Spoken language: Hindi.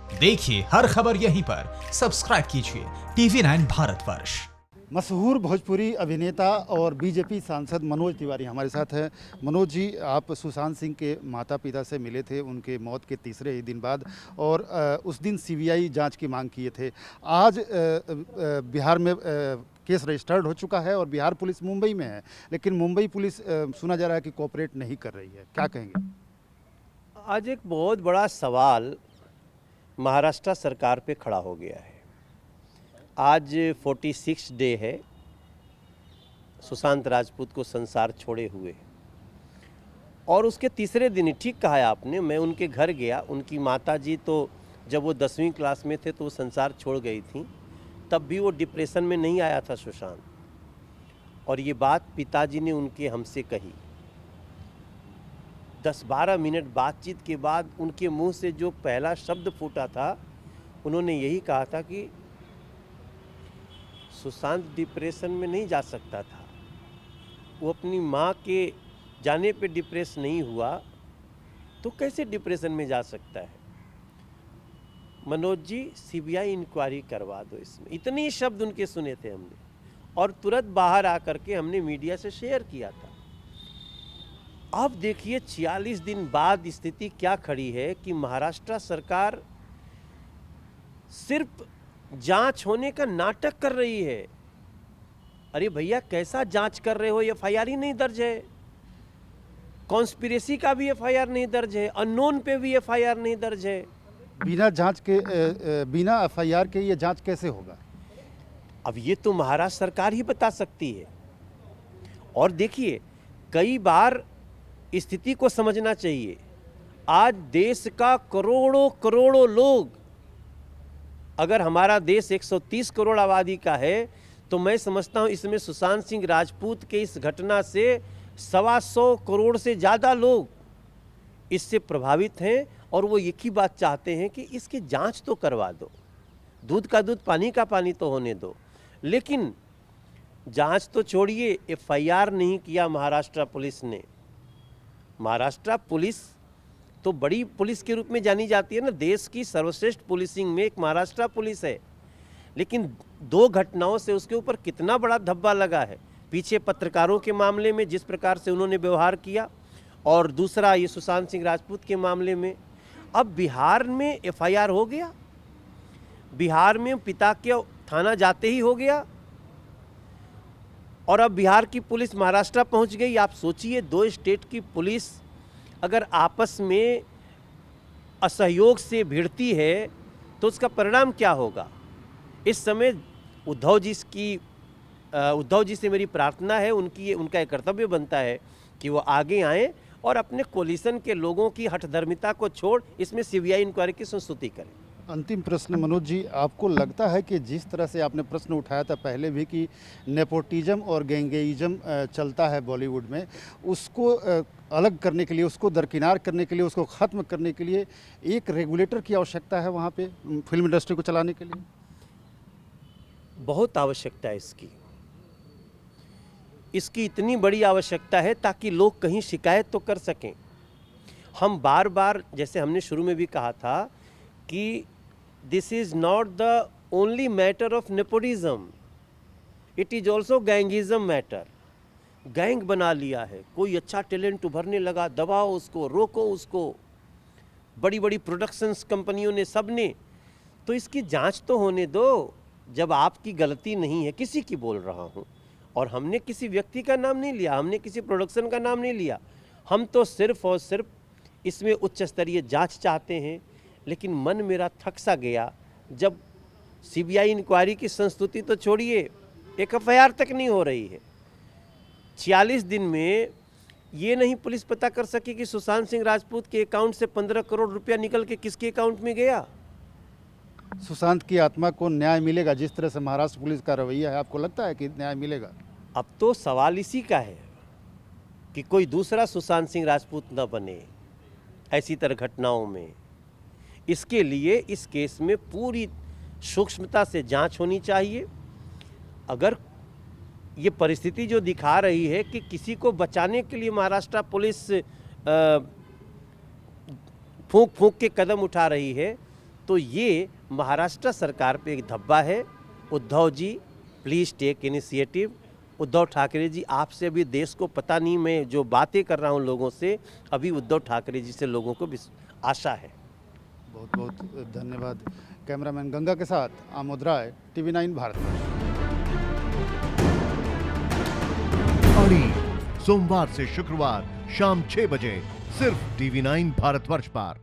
देखिए हर खबर यहीं पर, सब्सक्राइब कीजिए TV9 भारतवर्ष। मशहूर भोजपुरी अभिनेता और बीजेपी सांसद मनोज तिवारी हमारे साथ हैं। मनोज जी, आप सुशांत सिंह के माता पिता से मिले थे उनके मौत के तीसरे ही दिन बाद, और उस दिन सीबीआई जांच की मांग किए थे। आज बिहार में केस रजिस्टर्ड हो चुका है और बिहार पुलिस मुंबई में है, लेकिन मुंबई पुलिस सुना जा रहा है कि कोऑपरेट नहीं कर रही है। क्या कहेंगे? आज एक बहुत बड़ा सवाल महाराष्ट्र सरकार पे खड़ा हो गया है। आज 46 डे है सुशांत राजपूत को संसार छोड़े हुए, और उसके तीसरे दिन ही, ठीक कहा है आपने, मैं उनके घर गया। उनकी माताजी तो जब वो 10वीं क्लास में थे तो वो संसार छोड़ गई थी, तब भी वो डिप्रेशन में नहीं आया था सुशांत। और ये बात पिताजी ने उनके हमसे कही। 10-12 मिनट बातचीत के बाद उनके मुंह से जो पहला शब्द फूटा था, उन्होंने यही कहा था कि सुशांत डिप्रेशन में नहीं जा सकता था। वो अपनी माँ के जाने पे डिप्रेस नहीं हुआ तो कैसे डिप्रेशन में जा सकता है। मनोज जी, सीबीआई इंक्वायरी करवा दो इसमें। इतने शब्द उनके सुने थे हमने, और तुरंत बाहर आकर के हमने मीडिया से शेयर किया था। अब देखिए 46 दिन बाद स्थिति क्या खड़ी है कि महाराष्ट्र सरकार सिर्फ जांच होने का नाटक कर रही है। अरे भैया, कैसा जांच कर रहे हो? एफआईआर ही नहीं दर्ज है। कॉन्स्पिरेसी का भी एफआईआर नहीं दर्ज है, अननोन पे भी एफआईआर नहीं दर्ज है। बिना जांच के, बिना एफआईआर के ये जांच कैसे होगा? अब ये तो महाराष्ट्र सरकार ही बता सकती है। और देखिए, कई बार स्थिति को समझना चाहिए। आज देश का करोड़ों करोड़ों लोग, अगर हमारा देश 130 करोड़ आबादी का है, तो मैं समझता हूं इसमें सुशांत सिंह राजपूत के इस घटना से 125 करोड़ से ज़्यादा लोग इससे प्रभावित हैं, और वो एक ही बात चाहते हैं कि इसकी जांच तो करवा दो। दूध का दूध, पानी का पानी तो होने दो। लेकिन जांच तो छोड़िए, एफआईआर नहीं किया महाराष्ट्र पुलिस ने। महाराष्ट्र पुलिस तो बड़ी पुलिस के रूप में जानी जाती है ना, देश की सर्वश्रेष्ठ पुलिसिंग में एक महाराष्ट्र पुलिस है। लेकिन 2 घटनाओं से उसके ऊपर कितना बड़ा धब्बा लगा है। पीछे पत्रकारों के मामले में जिस प्रकार से उन्होंने व्यवहार किया, और दूसरा ये सुशांत सिंह राजपूत के मामले में। अब बिहार में एफआईआर हो गया, बिहार में पिता के थाना जाते ही हो गया, और अब बिहार की पुलिस महाराष्ट्र पहुंच गई। आप सोचिए, 2 स्टेट की पुलिस अगर आपस में असहयोग से भिड़ती है तो उसका परिणाम क्या होगा। इस समय उद्धव जी से मेरी प्रार्थना है, उनका एक कर्तव्य बनता है कि वो आगे आएं और अपने कोलिशन के लोगों की हठधर्मिता को छोड़ इसमें सीबीआई इंक्वायरी की संस्तुति करें। अंतिम प्रश्न मनोज जी, आपको लगता है कि जिस तरह से आपने प्रश्न उठाया था पहले भी कि नेपोटिज्म और गैंगेइज्म चलता है बॉलीवुड में, उसको अलग करने के लिए, उसको दरकिनार करने के लिए, उसको ख़त्म करने के लिए एक रेगुलेटर की आवश्यकता है वहाँ पे फिल्म इंडस्ट्री को चलाने के लिए? बहुत आवश्यकता है इसकी इतनी बड़ी आवश्यकता है ताकि लोग कहीं शिकायत तो कर सकें। हम बार बार, जैसे हमने शुरू में भी कहा था, कि this is not the only matter of nepotism, it is also gangism matter. Gang बना लिया है, कोई अच्छा टैलेंट उभरने लगा, दबाओ उसको, रोको उसको। बड़ी बड़ी प्रोडक्शंस कंपनियों ने, सब ने। तो इसकी जांच तो होने दो। जब आपकी गलती नहीं है, किसी की बोल रहा हूँ, और हमने किसी व्यक्ति का नाम नहीं लिया, हमने किसी प्रोडक्शन का नाम नहीं लिया, हम तो सिर्फ और सिर्फ इसमें उच्च स्तरीय जांच चाहते हैं। लेकिन मन मेरा थक सा गया जब सीबीआई इंक्वायरी की संस्तुति तो छोड़िए, एक एफआईआर तक नहीं हो रही है। 46 दिन में ये नहीं पुलिस पता कर सकी कि सुशांत सिंह राजपूत के अकाउंट से 15 करोड़ रुपया निकल के किसके अकाउंट में गया। सुशांत की आत्मा को न्याय मिलेगा? जिस तरह से महाराष्ट्र पुलिस का रवैया है, आपको लगता है कि न्याय मिलेगा? अब तो सवाल इसी का है कि कोई दूसरा सुशांत सिंह राजपूत न बने ऐसी तरह घटनाओं में। इसके लिए इस केस में पूरी सूक्ष्मता से जांच होनी चाहिए। अगर ये परिस्थिति जो दिखा रही है कि किसी को बचाने के लिए महाराष्ट्र पुलिस फूंक फूंक के कदम उठा रही है, तो ये महाराष्ट्र सरकार पे एक धब्बा है। Uddhav ji please take initiative. Uddhav Thackeray ji, आपसे अभी देश को पता नहीं, मैं जो बातें कर रहा हूँ लोगों से, अभी उद्धव ठाकरे जी से लोगों को आशा है। बहुत बहुत धन्यवाद। कैमरामैन गंगा के साथ आमोद राय, TV9 भारत। अड़ी सोमवार से शुक्रवार शाम 6 बजे सिर्फ TV9 भारतवर्ष पर।